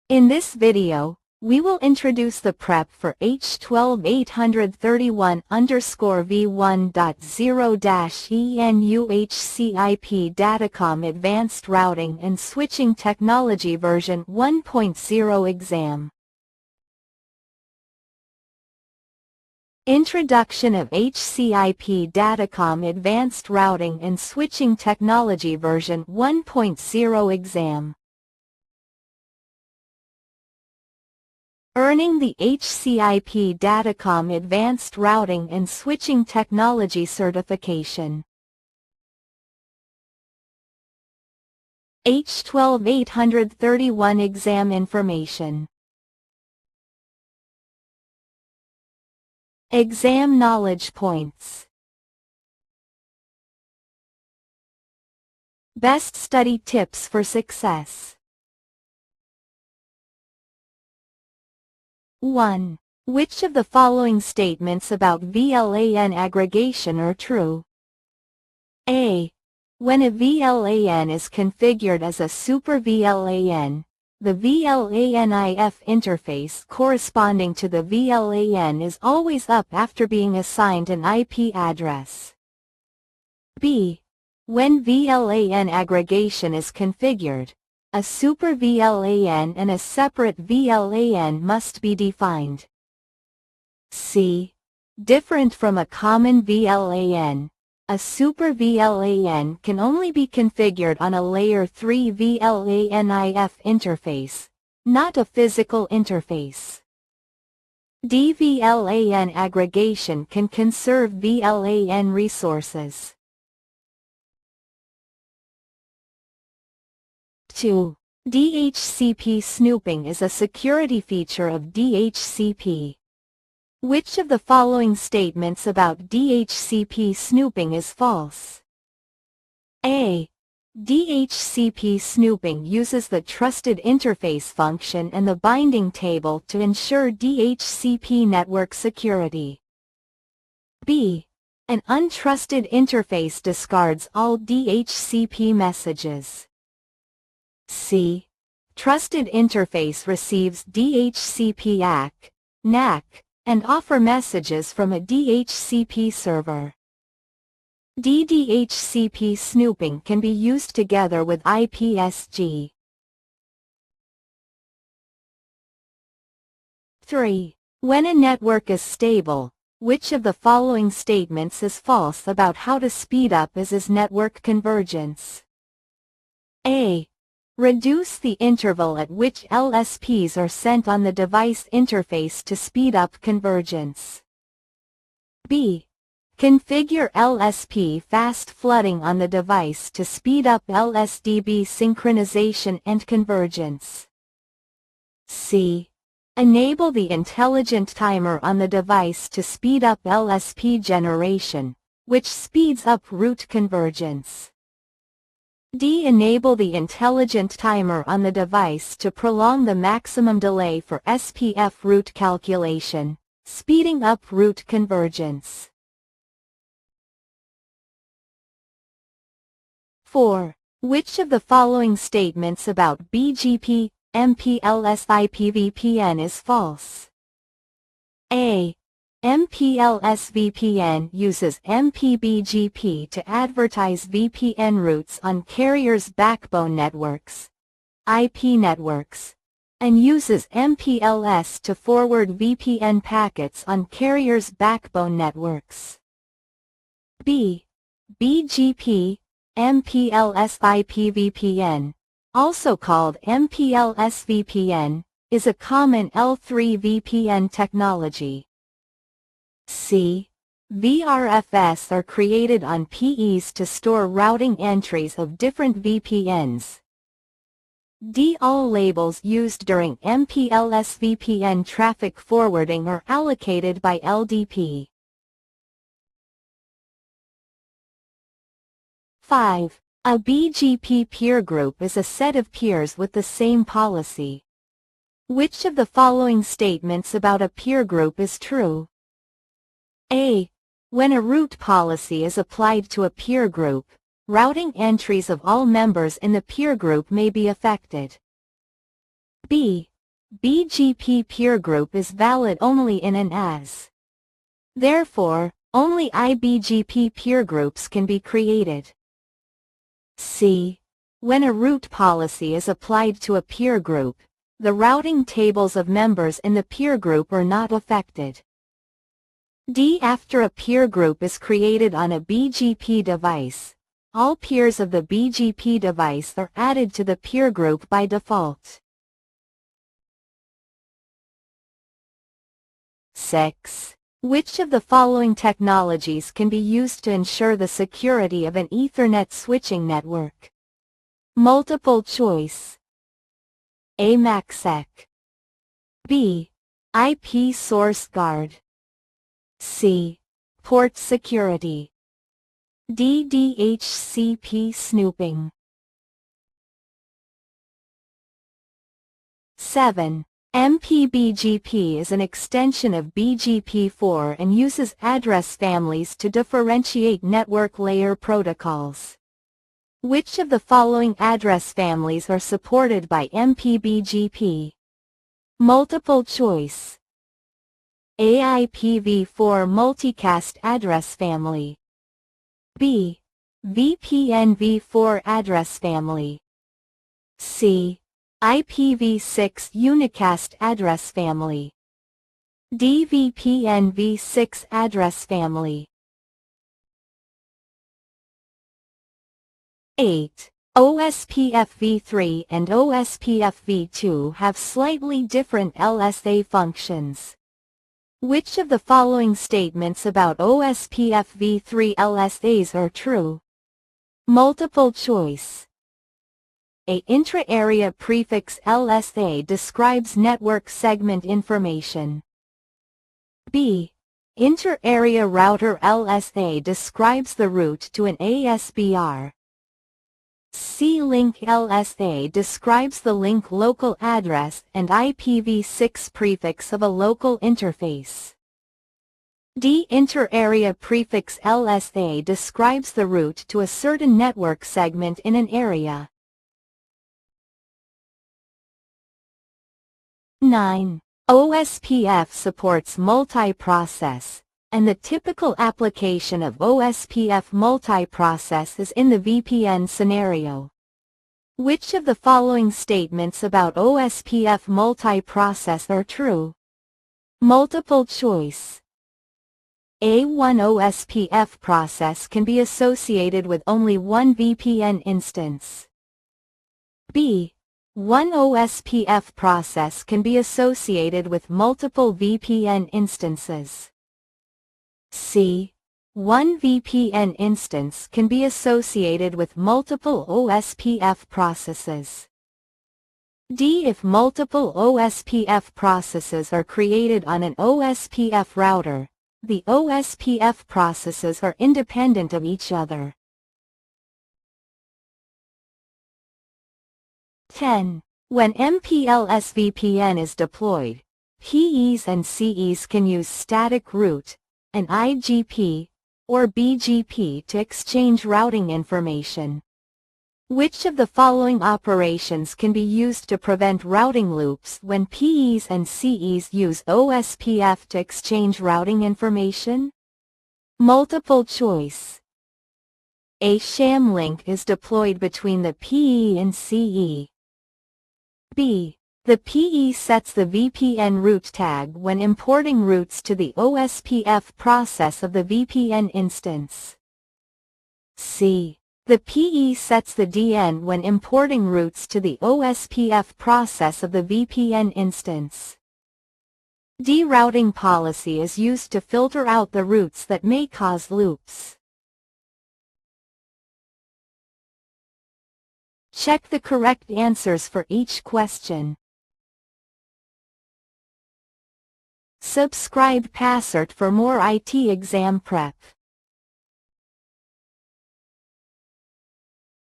In this video, we will introduce the prep for H12-831 V1.0 ENU HCIP-Datacom Advanced Routing and Switching Technology version 1.0 exam. Introduction of HCIP-Datacom Advanced Routing and Switching Technology version 1.0 exam. Earning the HCIP-Datacom Advanced Routing and Switching Technology certification. H12-831 exam information. Exam knowledge points. Best study tips for success. 1. Which of the following statements about VLAN aggregation are true? A. When a VLAN is configured as a super VLAN, the VLANIF interface corresponding to the VLAN is always up after being assigned an IP address. B. When VLAN aggregation is configured, a super VLAN and a separate VLAN must be defined. C. Different from a common VLAN, a super VLAN can only be configured on a Layer 3 VLANIF interface, not a physical interface. D. VLAN aggregation can conserve VLAN resources. 2. DHCP snooping is a security feature of DHCP. Which of the following statements about DHCP snooping is false? A. DHCP snooping uses the trusted interface function and the binding table to ensure DHCP network security. B. An untrusted interface discards all DHCP messages. C. Trusted interface receives DHCP ACK, NAC, and offer messages from a DHCP server. DHCP snooping can be used together with IPSG. 3. When a network is stable, which of the following statements is false about how to speed up as network convergence? A. Reduce the interval at which LSPs are sent on the device interface to speed up convergence. B. Configure LSP fast flooding on the device to speed up LSDB synchronization and convergence. C. Enable the intelligent timer on the device to speed up LSP generation, which speeds up route convergence. D. Enable the intelligent timer on the device to prolong the maximum delay for SPF route calculation, speeding up route convergence. 4. Which of the following statements about BGP, MPLS IPVPN is false? A. MPLS VPN uses MPBGP to advertise VPN routes on carriers' backbone networks, IP networks, and uses MPLS to forward VPN packets on carriers' backbone networks. B. BGP, MPLS IPVPN, also called MPLS VPN, is a common L3 VPN technology. C. VRFS are created on PEs to store routing entries of different VPNs. D. All labels used during MPLS VPN traffic forwarding are allocated by LDP. 5. A BGP peer group is a set of peers with the same policy. Which of the following statements about a peer group is true? A. When a root policy is applied to a peer group, routing entries of all members in the peer group may be affected. B. BGP peer group is valid only in and as. Therefore, only IBGP peer groups can be created. C. When a root policy is applied to a peer group, the routing tables of members in the peer group are not affected. D. After a peer group is created on a BGP device, all peers of the BGP device are added to the peer group by default. 6. Which of the following technologies can be used to ensure the security of an Ethernet switching network? Multiple choice. A. MACsec. B. IP source guard. C. Port security. D. DHCP snooping. 7. MPBGP is an extension of BGP4 and uses address families to differentiate network layer protocols. Which of the following address families are supported by MPBGP? Multiple choice. A. IPv4 multicast address family. B. VPNv4 address family. C. IPv6 unicast address family. D. VPNv6 address family. 8. OSPF-v3 and OSPF-v2 have slightly different LSA functions. Which of the following statements about OSPF-v3 LSAs are true? Multiple choice. A. Intra-area prefix LSA describes network segment information. B. Inter-area router LSA describes the route to an ASBR. C. Link LSA describes the link local address and IPv6 prefix of a local interface. D. Inter-area prefix LSA describes the route to a certain network segment in an area. 9. OSPF supports multiprocess, and the typical application of OSPF multiprocess is in the VPN scenario. Which of the following statements about OSPF multiprocess are true? Multiple choice. A. One OSPF process can be associated with only one VPN instance. B. One OSPF process can be associated with multiple VPN instances. C. One VPN instance can be associated with multiple OSPF processes. D. If multiple OSPF processes are created on an OSPF router, the OSPF processes are independent of each other. 10. When MPLS VPN is deployed, PEs and CEs can use static route, an IGP, or BGP to exchange routing information. Which of the following operations can be used to prevent routing loops when PEs and CEs use OSPF to exchange routing information? Multiple choice. A. Sham link is deployed between the PE and CE. B. The PE sets the VPN route tag when importing routes to the OSPF process of the VPN instance. C. The PE sets the DN when importing routes to the OSPF process of the VPN instance. D. Routing policy is used to filter out the routes that may cause loops. Check the correct answers for each question. Subscribe Passert for more IT exam prep.